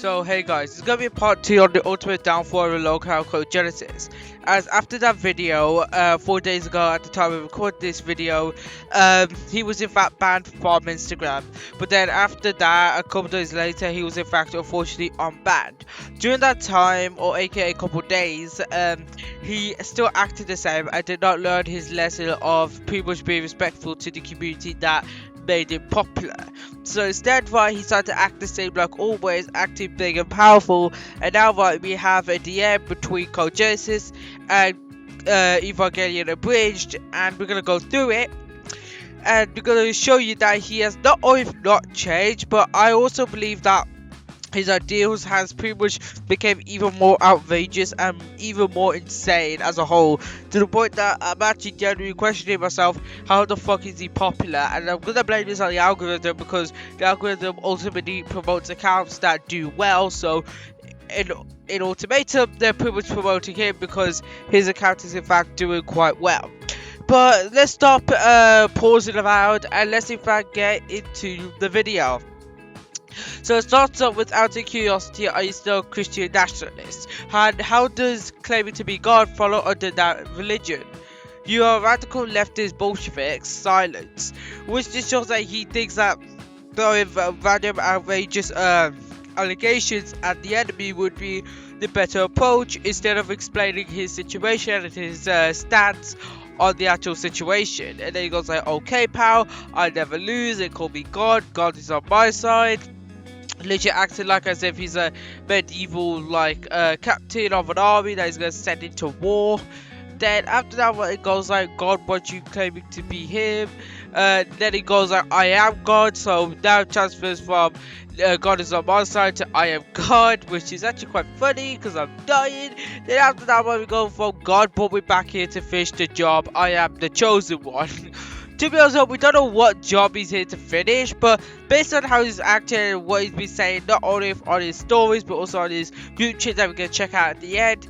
So hey guys, it's gonna be part 2 on the ultimate downfall of the local code Genesis. As after that video, 4 days ago at the time we recorded this video, he was in fact banned from Instagram. But then after that, a couple days later, he was in fact unfortunately unbanned. During that time, or aka a couple days, he still acted the same and did not learn his lesson of pretty much being respectful to the community that made him popular. So instead, right, he started to act the same like always, acting big and powerful. And now, right, we have a DM between Code Genesis and Evangelion Abridged, and we're gonna go through it. And we're gonna show you that he has not only not changed, but I also believe that his ideals has pretty much become even more outrageous and even more insane as a whole, to the point that I'm actually genuinely questioning myself, how the fuck is he popular? And I'm gonna blame this on the algorithm, because the algorithm ultimately promotes accounts that do well. So in Ultimatum, they're pretty much promoting him because his account is in fact doing quite well. But let's stop pausing around and let's in fact get into the video. So it starts off with, out of curiosity, are you still a Christian nationalist? And how does claiming to be God follow under that religion? You are radical leftist Bolsheviks, silence. Which just shows that he thinks that throwing random outrageous allegations at the enemy would be the better approach, instead of explaining his situation and his stance on the actual situation. And then he goes like, okay pal, I never lose, they call me God, God is on my side. Literally acting like as if he's a medieval captain of an army that he's gonna send into war. Then after that, it goes like, God wants you claiming to be him. Then it goes like, I am God. So now it transfers from God is on my side to I am God, which is actually quite funny because I'm dying. Then after that, we go from God brought me back here to finish the job, I am the chosen one. To be honest, we don't know what job he's here to finish, but based on how he's acting and what he's been saying, not only on his stories but also on his group chat that we're going to check out at the end,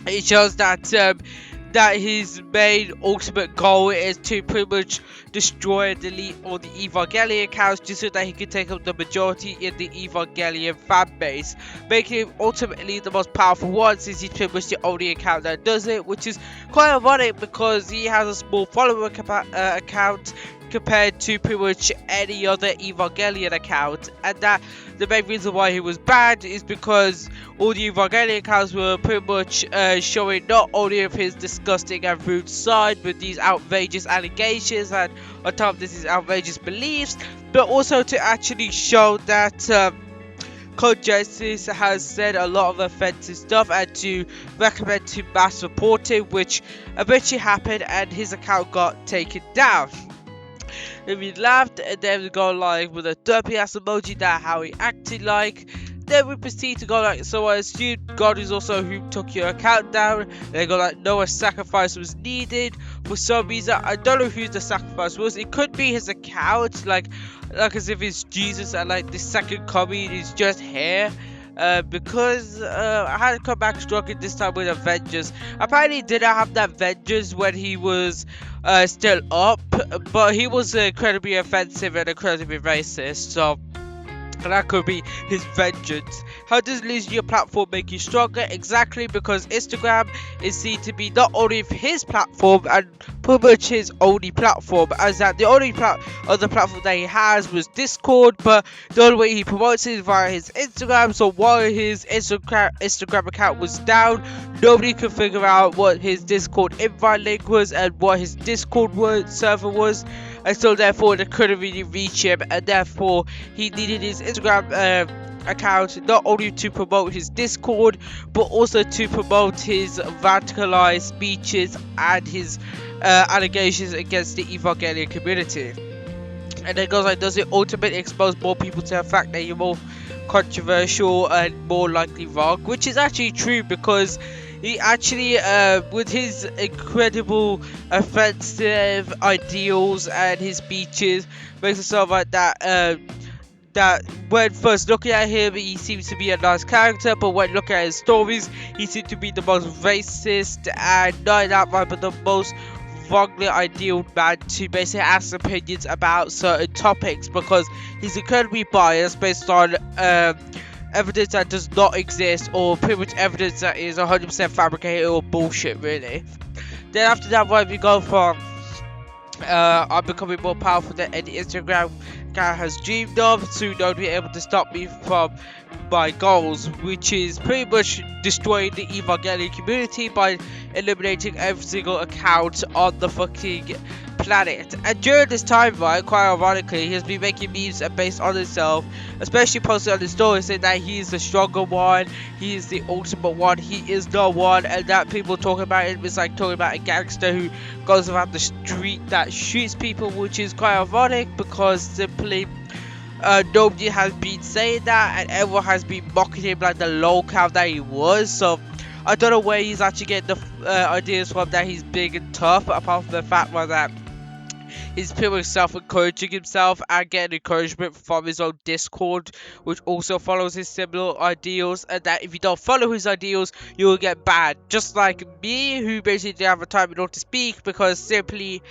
it shows that his main ultimate goal is to pretty much destroy and delete all the Evangelion accounts, just so that he can take up the majority in the Evangelion fan base, making him ultimately the most powerful one, since he's pretty much the only account that does it, which is quite ironic because he has a small follower account compared to pretty much any other Evangelion account. And that the main reason why he was banned is because all the Evangelion accounts were pretty much showing not only of his disgusting and rude side with these outrageous allegations and on top of this his outrageous beliefs, but also to actually show that Code Genesis has said a lot of offensive stuff and to recommend to mass reporting, which eventually happened and his account got taken down. Then we laughed, and then we go like with a derpy ass emoji, that how he acted like. Then we proceed to go like, so I assume God is also who took your account down. They go like, no, a sacrifice was needed. For some reason, I don't know who the sacrifice was. It could be his account, like as if it's Jesus and like the second coming is just here. Because I had to come back struggling this time with Avengers. Apparently he didn't have that Avengers when he was still up, but he was incredibly offensive and incredibly racist, so that could be his vengeance. How does losing your platform make you stronger? Exactly, because Instagram is seen to be not only his platform and pretty much his only platform, as that the only other platform that he has was Discord, but the only way he promotes it is via his Instagram. So while his Instagram account was down, nobody could figure out what his Discord invite link was and what his Discord server was, and so therefore they couldn't really reach him, and therefore he needed his Instagram account not only to promote his Discord but also to promote his radicalized speeches and his allegations against the Evangelion community. And then it goes like, does it ultimately expose more people to the fact that you're more controversial and more likely wrong? Which is actually true, because he actually, with his incredible offensive ideals and his speeches, makes it sound like that when first looking at him, he seems to be a nice character, but when looking at his stories, he seems to be the most racist and not outright, but the most wrongly ideal man to basically ask opinions about certain topics, because he's incredibly biased based on evidence that does not exist, or pretty much evidence that is 100% fabricated or bullshit, really. Then after that, right, we go from I'm becoming more powerful than any Instagram guy has dreamed of, soon don't be able to stop me from my goals, which is pretty much destroying the Evangelion community by eliminating every single account on the fucking planet. And during this time, right, quite ironically, he has been making memes based on himself, especially posting on his story saying that he is the stronger one, he is the ultimate one, he is the one, and that people talking about him is like talking about a gangster who goes around the street that shoots people, which is quite ironic because simply nobody has been saying that and everyone has been mocking him like the low cow that he was. So I don't know where he's actually getting the ideas from that he's big and tough, apart from the fact that he's pretty much self-encouraging himself and getting encouragement from his own Discord, which also follows his similar ideals, and that if you don't follow his ideals, you will get banned. Just like me, who basically didn't have a time in order to speak because simply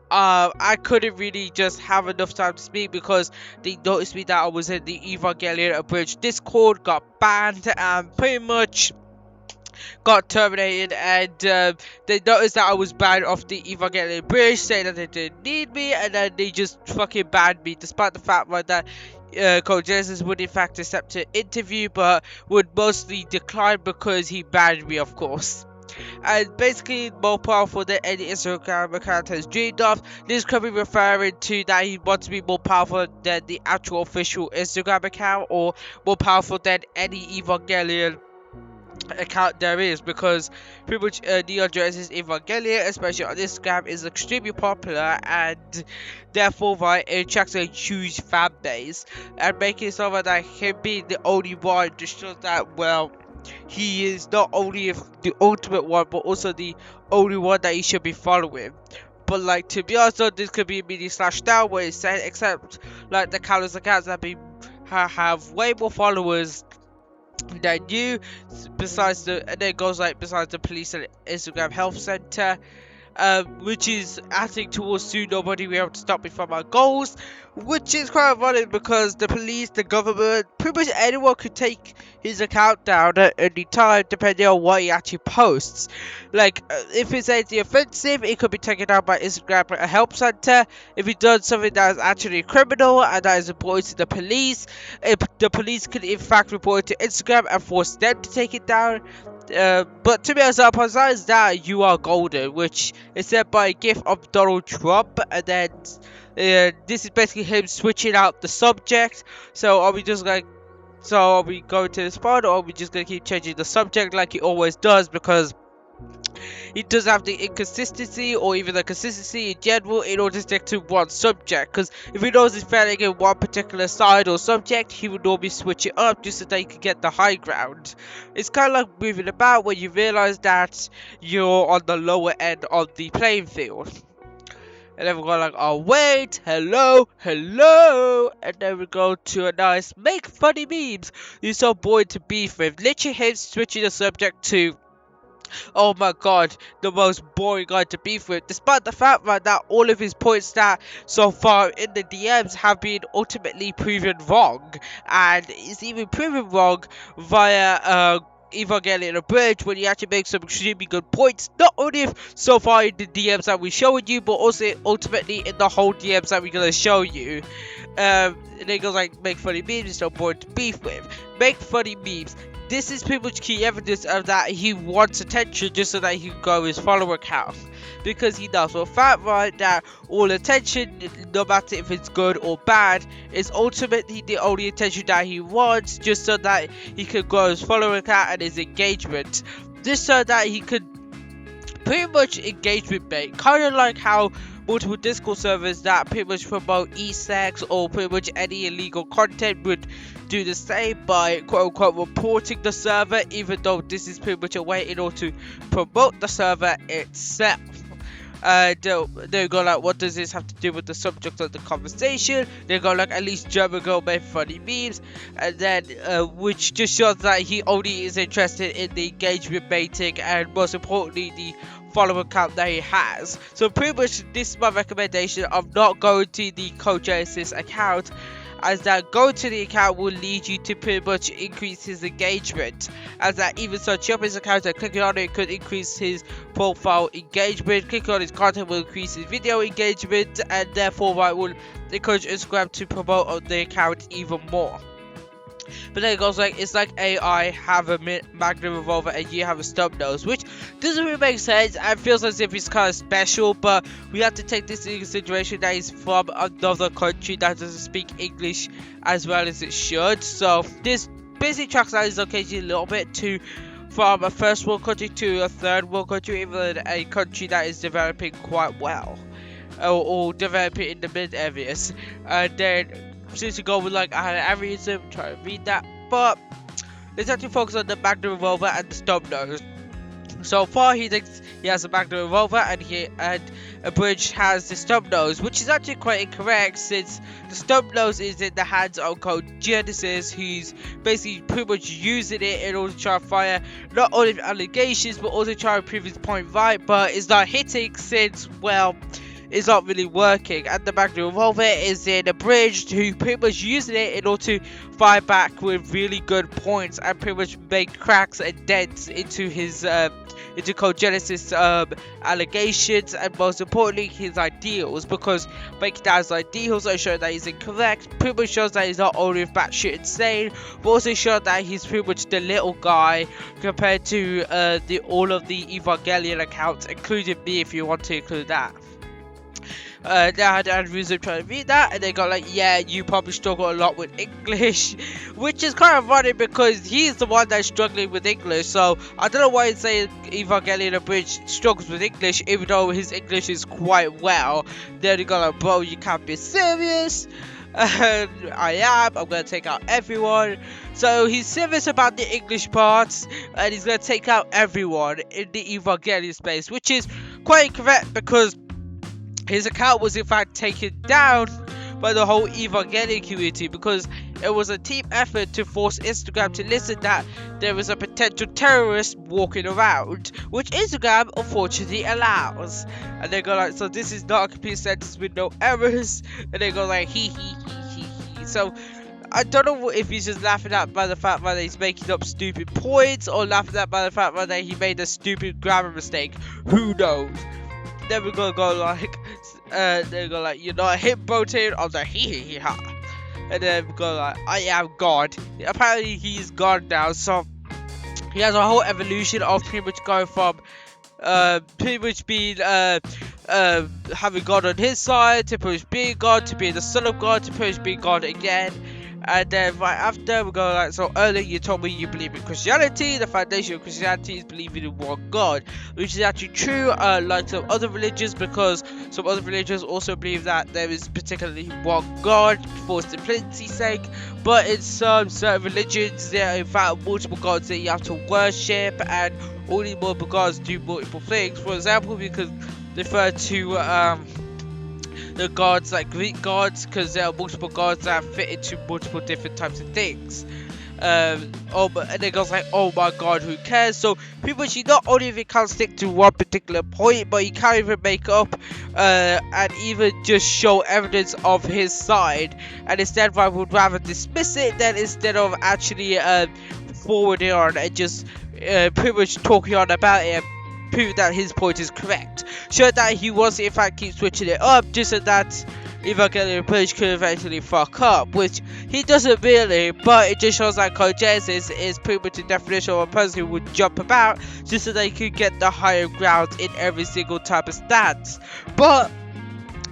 I couldn't really just have enough time to speak because they noticed me that I was in the Evangelion Abridged Discord, got banned, and pretty much got terminated, and they noticed that I was banned off the Evangelion Bridge, saying that they didn't need me, and then they just fucking banned me, despite the fact that Code Genesis would in fact accept an interview, but would mostly decline because he banned me, of course. And basically more powerful than any Instagram account has dreamed of. This could be referring to that he wants to be more powerful than the actual official Instagram account, or more powerful than any Evangelion account there is, because pretty much Neon Genesis Evangelion, especially on Instagram, is extremely popular, and therefore right, it attracts a huge fan base, and making it so that him being the only one just shows that, well, he is not only the ultimate one, but also the only one that he should be following. But like, to be honest though, this could be immediately slashed down where it's said, except like the countless accounts that have way more followers than you, besides the, and then it goes like, besides the police and Instagram health center, which is acting towards soon nobody will be able to stop me from my goals, which is quite ironic because the police, the government, pretty much anyone could take his account down at any time depending on what he actually posts. Like, if it's anything offensive, it could be taken down by Instagram a help center. If he does something that is actually criminal and that is reported to the police, if the police could in fact report it to Instagram and force them to take it down. But to be honest, besides that, you are golden, which is said by a gif of Donald Trump, and then this is basically him switching out the subject. So are we just like, so are we going to this part, or are we just gonna keep changing the subject like he always does, because he doesn't have the inconsistency or even the consistency in general in order to stick to one subject. Because if he knows he's failing in one particular side or subject, he would normally switch it up just so that he can get the high ground. It's kind of like moving about when you realize that you're on the lower end of the playing field. And then we go like, oh wait, hello, hello, and then we go to a nice make funny memes. You're so bored to beef with. Literally him switching the subject to, oh my god, the most boring guy to beef with, despite the fact that all of his points that so far in the DMs have been ultimately proven wrong, and it's even proven wrong via Evangelion Abridged, when he actually makes some extremely good points, not only so far in the DMs that we're showing you, but also ultimately in the whole DMs that we're gonna show you. And it goes like, make funny memes, it's no point to beef with. Make funny memes. This is pretty much key evidence of that he wants attention just so that he can grow his follower count. Because he knows for a fact, right, that all attention, no matter if it's good or bad, is ultimately the only attention that he wants, just so that he can grow his follower count and his engagement. Just so that he could pretty much engagement bait. Kind of like how multiple Discord servers that pretty much promote e-sex or pretty much any illegal content would do the same by quote-unquote reporting the server, even though this is pretty much a way in order to promote the server itself. They go like, what does this have to do with the subject of the conversation? They go like, at least German girl made funny memes, and then which just shows that he only is interested in the engagement baiting and most importantly the follower count that he has. So pretty much this is my recommendation of not going to the Code Genesis account as that going to the account will lead you to pretty much increase his engagement, as that even searching up his account and clicking on it could increase his profile engagement, clicking on his content will increase his video engagement, and therefore I will encourage Instagram to promote on the account even more. But then it goes like, it's like AI have a magnum revolver and you have a stub nose, which doesn't really make sense and feels as if it's kind of special, but we have to take this into consideration that he's from another country that doesn't speak English as well as it should. So this basically tracks out his location a little bit to from a first world country to a third world country, even a country that is developing quite well, or developing in the mid areas. And then since you go with like aneurysm, try to read that, but let's actually focus on the magnum revolver and the stub nose. So far he thinks he has a magnum revolver and a bridge has the stub nose, which is actually quite incorrect, since the stub nose is in the hands of Genesis, who's basically pretty much using it in order to try to fire not only allegations but also try to prove his point right, but it's not hitting since, well, it's not really working. And the magnum revolver is in a bridge who pretty much using it in order to fire back with really good points and pretty much make cracks and dents into his into Genesis allegations, and most importantly his ideals, because breaking down his ideals and showing that he's incorrect pretty much shows that he's not only batshit insane, but also shows that he's pretty much the little guy compared to all of the Evangelion accounts, including me if you want to include that. They had aneurysm trying to read that, and they got like, yeah, you probably struggle a lot with English, which is kind of funny because he's the one that's struggling with English. So I don't know why he's saying Evangelion Abridged struggles with English, even though his English is quite well. Then he got like, bro, you can't be serious. I'm gonna take out everyone. So he's serious about the English parts, and he's gonna take out everyone in the Evangelion space, which is quite incorrect because his account was in fact taken down by the whole Evangelion community because it was a team effort to force Instagram to listen that there was a potential terrorist walking around, which Instagram unfortunately allows. And they go like, so this is not a complete sentence with no errors, and they go like, he. So I don't know if he's just laughing at by the fact that he's making up stupid points, or laughing at by the fact that he made a stupid grammar mistake. Who knows? Then we're gonna go like, they're gonna like, you're not a hip protein. I was like, he ha. And then we go like, I am God. Apparently he's God now, so he has a whole evolution of pretty much going from pretty much being having God on his side, to pretty much being God, to being the son of God, to pretty much being God again. And then right after we go like, so earlier you told me you believe in Christianity. The foundation of Christianity is believing in one God, which is actually true, like some other religions, because some other religions also believe that there is particularly one God for simplicity's sake. But in some certain religions there are in fact multiple gods that you have to worship, and all these multiple gods do multiple things. For example, we could refer to the gods like Greek gods, because there are multiple gods that fit into multiple different types of things. And it goes like, oh my god, who cares? So people should not only if you can't stick to one particular point, but you can't even make up and even just show evidence of his side, and instead I would rather dismiss it than instead of actually forwarding on and just pretty much talking on about it, prove that his point is correct. Show that he was in fact keep switching it up just so that Evangelion Bridge could eventually fuck up, which he doesn't really, but it just shows that Genesis is pretty much the definition of a person who would jump about just so they could get the higher ground in every single type of stance. But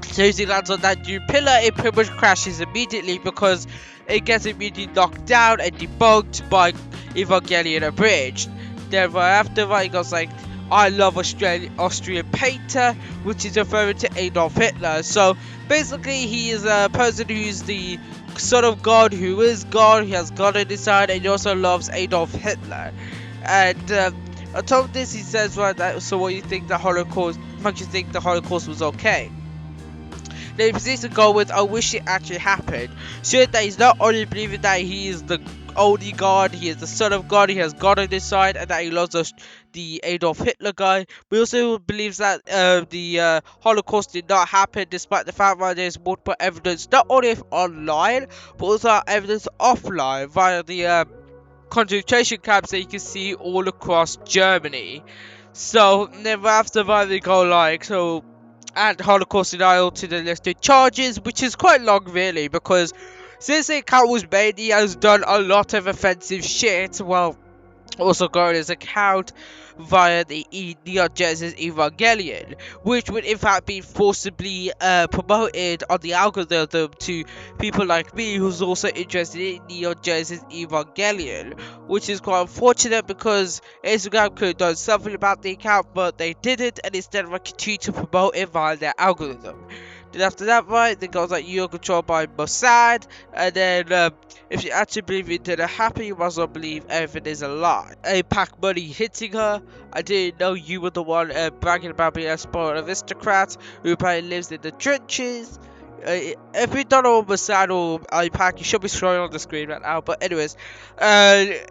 as soon as he lands on that new pillar, it pretty much crashes immediately because it gets immediately knocked down and debunked by Evangelion Abridged. Then right after that, he goes like, I love Austrian painter, which is referring to Adolf Hitler. So basically he is a person who's the son of God, who is God, he has God on his side, and he also loves Adolf Hitler. And on top of this he says, right, that, so what you think the Holocaust, makes you think the Holocaust was okay? Then he proceeds to go with, I wish it actually happened, showing that he's not only believing that he is the only God, he is the son of God, he has God on his side, and that he loves the Adolf Hitler guy. We also believes that the Holocaust did not happen, despite the fact that there's multiple evidence, not only online, but also evidence offline via the concentration camps that you can see all across Germany. So never after that they go like add Holocaust denial to the listed charges, which is quite long really, because since the account was made he has done a lot of offensive shit. Well, also got his account via the Neon-Genesis Evangelion, which would in fact be forcibly promoted on the algorithm to people like me who's also interested in Neon-Genesis Evangelion, which is quite unfortunate because Instagram could have done something about the account, but they didn't, and instead continue to promote it via their algorithm. Then after that, right, the goes like you're controlled by Mossad, and then if you actually believe it didn't happen, you must not believe everything is a lie. APAC money hitting her. I didn't know you were the one bragging about being a spoiled aristocrat who probably lives in the trenches. If you don't know Mossad or APAC, you should be scrolling on the screen right now. But anyways,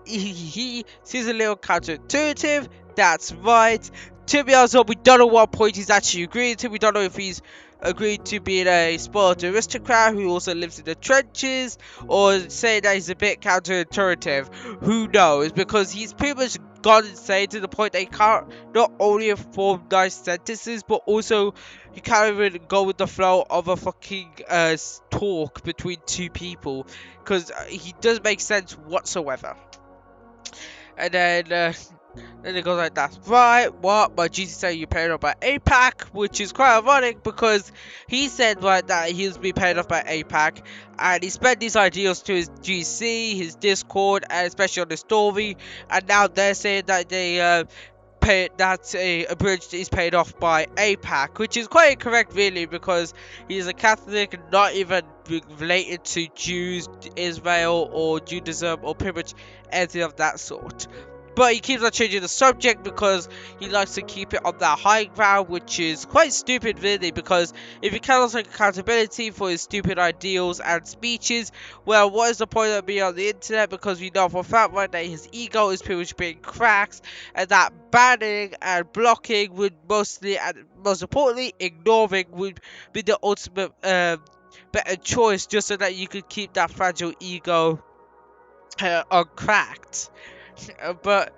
he seems a little counterintuitive. That's right. To be honest, we don't know what point he's actually agreeing to. We don't know if he's agreed to being a spoiled aristocrat who also lives in the trenches, or say that he's a bit counterintuitive. Who knows? Because he's pretty much gone insane to the point that he can't not only form nice sentences, but also he can't even go with the flow of a fucking talk between two people, because he doesn't make sense whatsoever. And then it goes like, that's right, what? But Jesus said you paid off by APAC, which is quite ironic because he said right that he was being paid off by APAC, and he spread these ideas to his GC, his Discord, and especially on the story, and now they're saying that they Abridged is paid off by APAC, which is quite incorrect really, because he's a Catholic and not even related to Jews, Israel, or Judaism, or pretty much anything of that sort. But he keeps on changing the subject because he likes to keep it on that high ground, which is quite stupid really, because if he cannot take accountability for his stupid ideals and speeches, well, what is the point of being on the internet? Because we know for a fact right that his ego is pretty much being cracked, and that banning and blocking would mostly, and most importantly, ignoring would be the ultimate better choice, just so that you could keep that fragile ego uncracked. But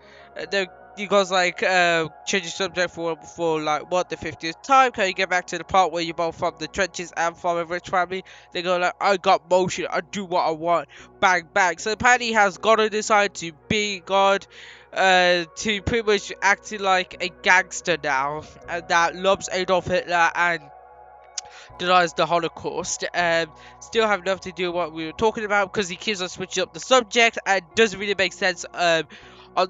then you guys like change the subject for like what, the 50th time. Can you get back to the part where you're both from the trenches and from a rich family? They go like, I got motion, I do what I want, bang bang. So apparently he has God on his side to be God, to pretty much acting like a gangster now, and that loves Adolf Hitler and denies the Holocaust. Still have nothing to do with what we were talking about, because he keeps on switching up the subject and doesn't really make sense on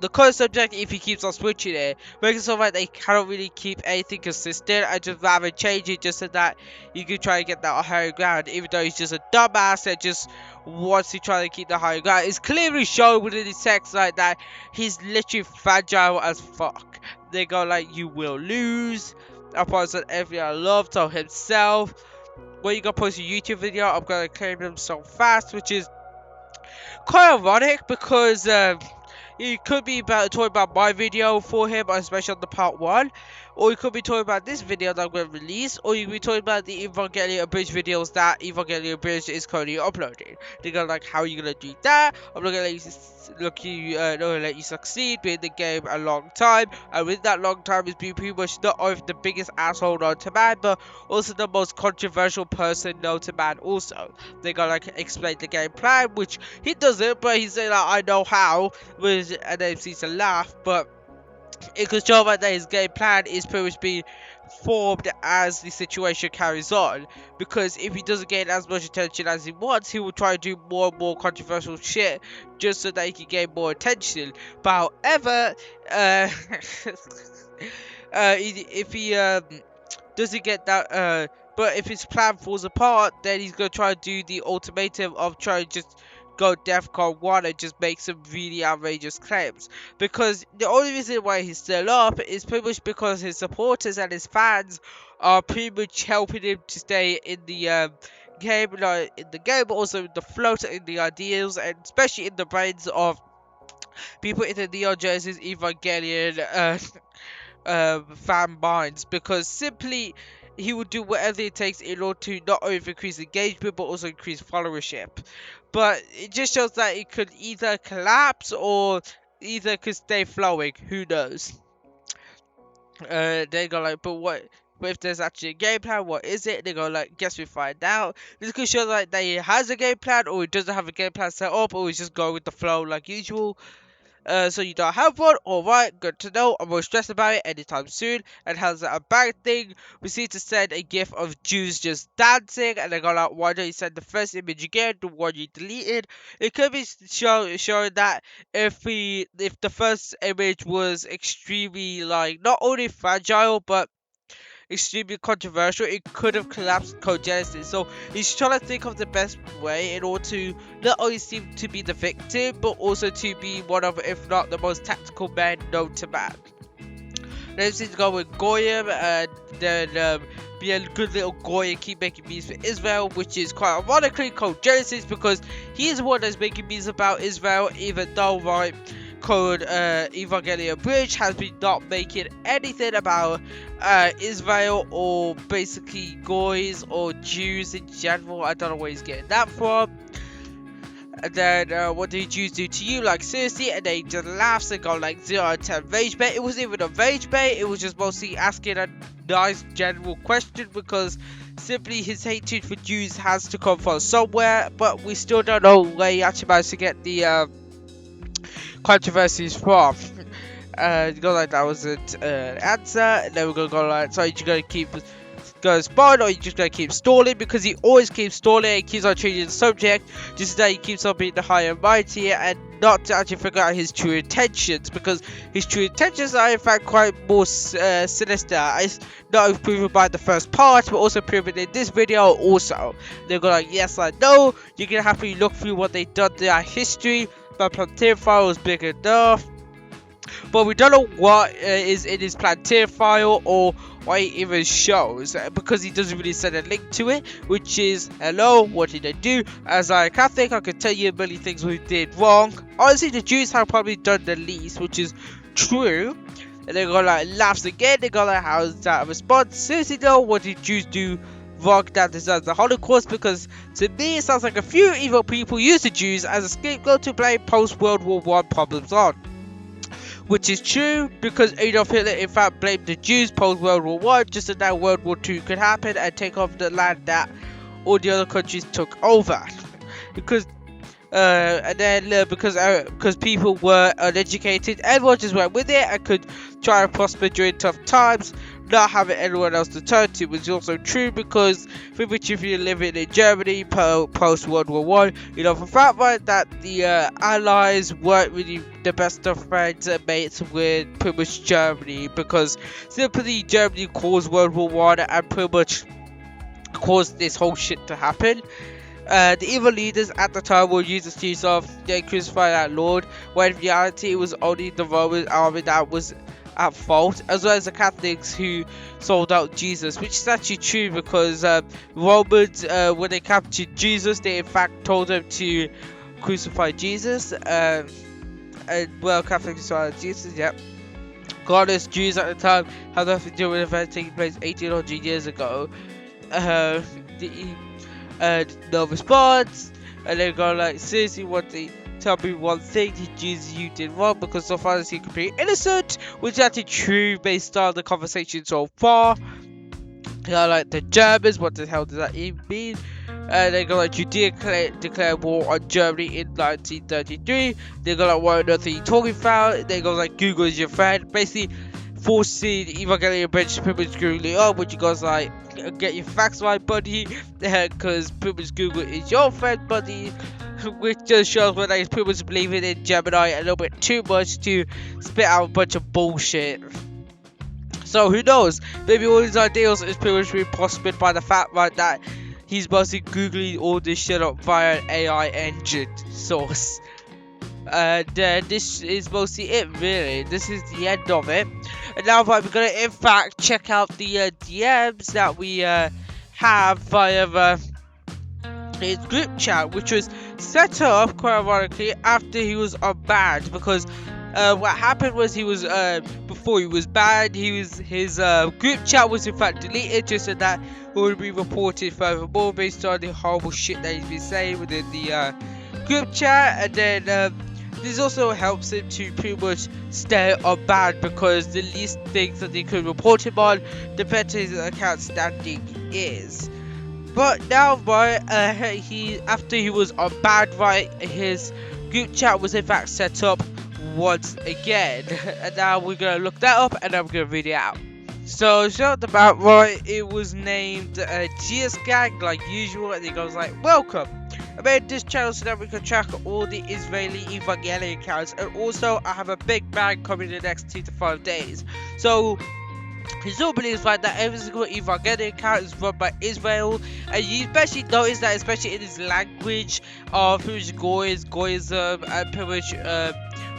the current subject if he keeps on switching it. Making it so that they cannot really keep anything consistent. I just rather change it just so that you can try and get that higher ground, even though he's just a dumbass that just wants to try to keep the higher ground. It's clearly shown within his text like that he's literally fragile as fuck. They go like, you will lose. Upon said everything I love, told himself, when you gonna post a YouTube video, I'm gonna claim him so fast, which is quite ironic because he could be talking about my video for him, especially on the part 1, or he could be talking about this video that I'm going to release, or you could be talking about the Evangelion Abridged videos that Evangelion Abridged is currently uploading. They go like, how are you going to do that? I'm not going to let you succeed, be in the game a long time, and with that long time, it's been pretty much not only the biggest asshole known to man, but also the most controversial person known to man also. They go like, explain the game plan, which he doesn't, but he's saying like, I know how, and then seems to laugh, but it could show that his game plan is pretty much being formed as the situation carries on, because if he doesn't gain as much attention as he wants, he will try to do more and more controversial shit just so that he can gain more attention. But however, if he doesn't get that, but if his plan falls apart, then he's gonna try to do the ultimatum of trying to just go DEFCON 1 and just make some really outrageous claims. Because the only reason why he's still up is pretty much because his supporters and his fans are pretty much helping him to stay in the game, like in the game, but also the float in the ideals, and especially in the brains of people in the Neon Genesis Evangelion fan minds, because simply he would do whatever it takes in order to not only increase engagement but also increase followership. But it just shows that it could either collapse or either could stay flowing. Who knows? They go like, but what? But if there's actually a game plan, what is it? They go like, guess we find out. This could show like that he has a game plan, or he doesn't have a game plan set up, or he's just going with the flow like usual. So you don't have one? Alright, good to know. I won't stress about it anytime soon. And how's that a bad thing? We see to send a gif of Jews just dancing, and they go like, why don't you send the first image again, the one you deleted? It could be showing that if the first image was extremely, like, not only fragile, but extremely controversial, it could have collapsed Code Genesis. So he's trying to think of the best way in order to not only seem to be the victim, but also to be one of, if not the most tactical men known to man. Next is go with Goyim, and then be a good little Goy and keep making memes for Israel, which is quite ironically Code Genesis, because he is the one that's making memes about Israel, even though, right, Code Evangelion Bridge has been not making anything about Israel or basically Goys or Jews in general. I don't know where he's getting that from. And then what did Jews do to you? Like, seriously? And they just laughs and go like 0 out of 10 rage bait. It wasn't even a rage bait, it was just mostly asking a nice general question, because simply his hatred for Jews has to come from somewhere, but we still don't know where he actually managed to get the controversies from. Go like that was an answer, and then we're gonna go like, so you're gonna keep going spawn, or you're just gonna keep stalling, because he always keeps stalling and keeps on changing the subject, just that he keeps on being the high and mighty and not to actually figure out his true intentions, because his true intentions are in fact quite more sinister. It's not proven by the first part, but also proven in this video also. They're going like, yes, I know, you can happily look through what they've done to their history. My plantain file was big enough, but we don't know what is in his plantain file or why he even shows, because he doesn't really send a link to it, which is, hello, what did I do? As a Catholic, I can tell you a million things we did wrong. Honestly, the Jews have probably done the least, which is true. And they go like, laughs again, they go like, how's that a response? Seriously though, what did Jews do wrong that deserves the Holocaust? Because to me, it sounds like a few evil people use the Jews as a scapegoat to blame post-World War I problems on. Which is true, because Adolf Hitler in fact blamed the Jews post-World War I, just so that World War II could happen and take off the land that all the other countries took over. Because and then because people were uneducated, everyone just went with it and could try to prosper during tough times, not having anyone else to turn to. Was also true, because pretty much if you're living in Germany post World War One, you know for fact right that the Allies weren't really the best of friends and mates with pretty much Germany, because simply Germany caused World War One and pretty much caused this whole shit to happen. The evil leaders at the time were used as excuse of they crucified our Lord, when in reality it was only the Roman army that was at fault, as well as the Catholics who sold out Jesus, which is actually true, because Romans, when they captured Jesus, they in fact told them to crucify Jesus, and well, Catholics saw Jesus, yep. Godless Jews at the time had nothing to do with events taking place 1800 years ago. No response, and they go like, seriously, what they tell me one thing, the Jews you did wrong, because so far as you're completely innocent, which is actually true based on the conversation so far. You know, like the Germans, what the hell does that even mean? And they go like, Judea declared war on Germany in 1933. They go like, what on earth are you talking about? They go like, Google is your friend, basically forcing Evangelion Bridge to pretty much Google it up, which you guys like, get your facts right, buddy, because pretty much Google is your friend, buddy, which just shows when they pretty much believing in Gemini a little bit too much to spit out a bunch of bullshit. So who knows, maybe all his ideals is pretty much being prospered by the fact right that he's mostly googling all this shit up via an AI engine source. And this is mostly it, really. This is the end of it. And now we're gonna in fact check out the DMs that we have via his group chat, which was set up quite ironically after he was unbanned, because what happened was he was before he was banned, his group chat was in fact deleted just so that it would be reported furthermore based on the horrible shit that he's been saying within the group chat. And then this also helps him to pretty much stay unbanned, because the least things that they could report him on, the better his account standing is. But now, right, he after he was unbanned, right, his group chat was in fact set up once again, and now we're gonna look that up and I'm gonna read it out. So shout about right, it was named GS Gang like usual, and it goes like, welcome. I made this channel so that we can track all the Israeli Evangelion accounts, and also I have a big bang coming in the next 2 to 5 days. So he still believes right that every single Evangelion account is run by Israel, and you especially notice that, especially in his language of pretty much Goyism, and pretty much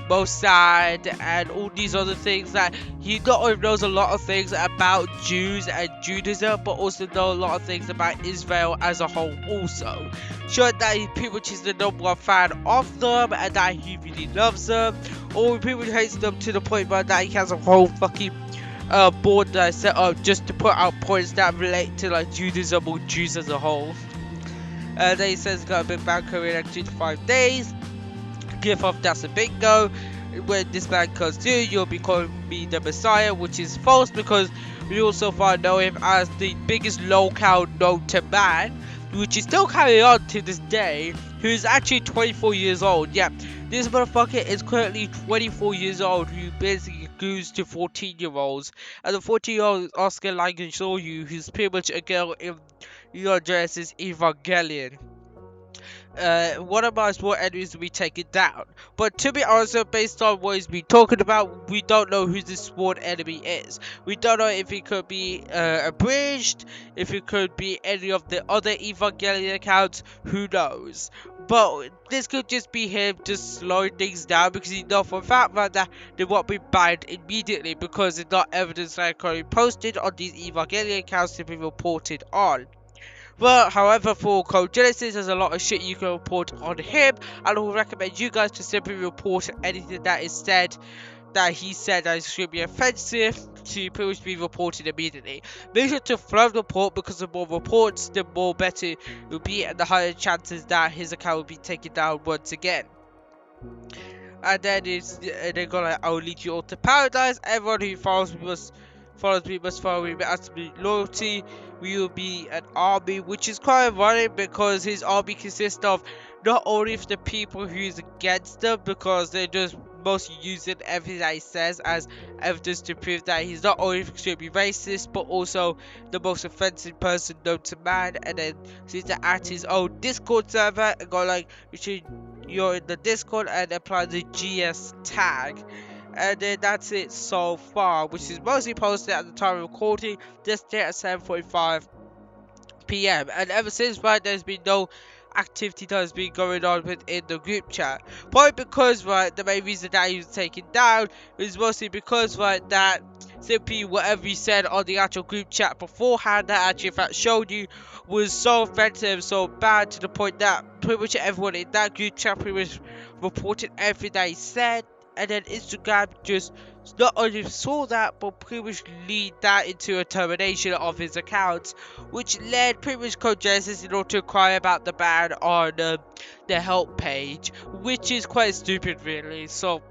Mossad and all these other things, that he not only knows a lot of things about Jews and Judaism, but also know a lot of things about Israel as a whole also. Showing that he pretty much is the number one fan of them, and that he really loves them, or he pretty much hates them to the point where that he has a whole fucking board that I set up just to put out points that relate to like Judaism or Jews as a whole. Then he says he's got a big ban coming in like 2 to 5 days. Give off that's a bingo. When this ban comes through, you'll be calling me the Messiah, which is false, because we also know him as the biggest locale known to man, which is still carrying on to this day, who's actually 24 years old. Yeah, this motherfucker is currently 24 years old, who basically goes to 14-year-olds, and the 14-year-old is Oscar Langensoyu, who's pretty much a girl in Genesis Evangelion. One of my small enemies will be taken down. But to be honest, based on what he's been talking about, we don't know who this small enemy is. We don't know if it could be abridged, if it could be any of the other Evangelion accounts, who knows. But this could just be him just slowing things down, because he knows for a fact that they won't be banned immediately, because there's not evidence that can be posted on these Evangelion accounts to be reported on. But however, for Code Genesis, there's a lot of shit you can report on him, and I will recommend you guys to simply report anything that is said, that he said that should be offensive, to pretty much be reported immediately. Make sure to flood report, because the more reports, the more better it will be, and the higher chances that his account will be taken down once again. And then they're gonna, I'll lead you all to paradise. Everyone who follows me must follow me as me loyalty. We will be an army, which is quite ironic, because his army consists of not only the people who's against them, because they're just mostly using everything that he says as evidence to prove that he's not only extremely racist, but also the most offensive person known to man. And then seems to add his own Discord server and go like, you're in the Discord, and apply the GS tag. And then that's it so far, which is mostly posted at the time of recording, this day at 7:45 PM. And ever since, right, there's been no activity that has been going on within the group chat. Probably because, right, the main reason that he was taken down is mostly because, right, that simply whatever he said on the actual group chat beforehand, that actually in fact showed you, was so offensive, so bad, to the point that pretty much everyone in that group chat pretty much reported everything that he said. And then Instagram just not only saw that, but pretty much lead that into a termination of his account, which led pretty much Code Genesis in order to cry about the ban on the help page, which is quite stupid really. So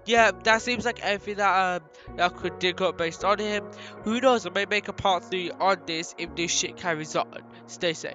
yeah, that seems like everything that I could dig up based on him. Who knows, I may make a part 3 on this if this shit carries on. Stay safe.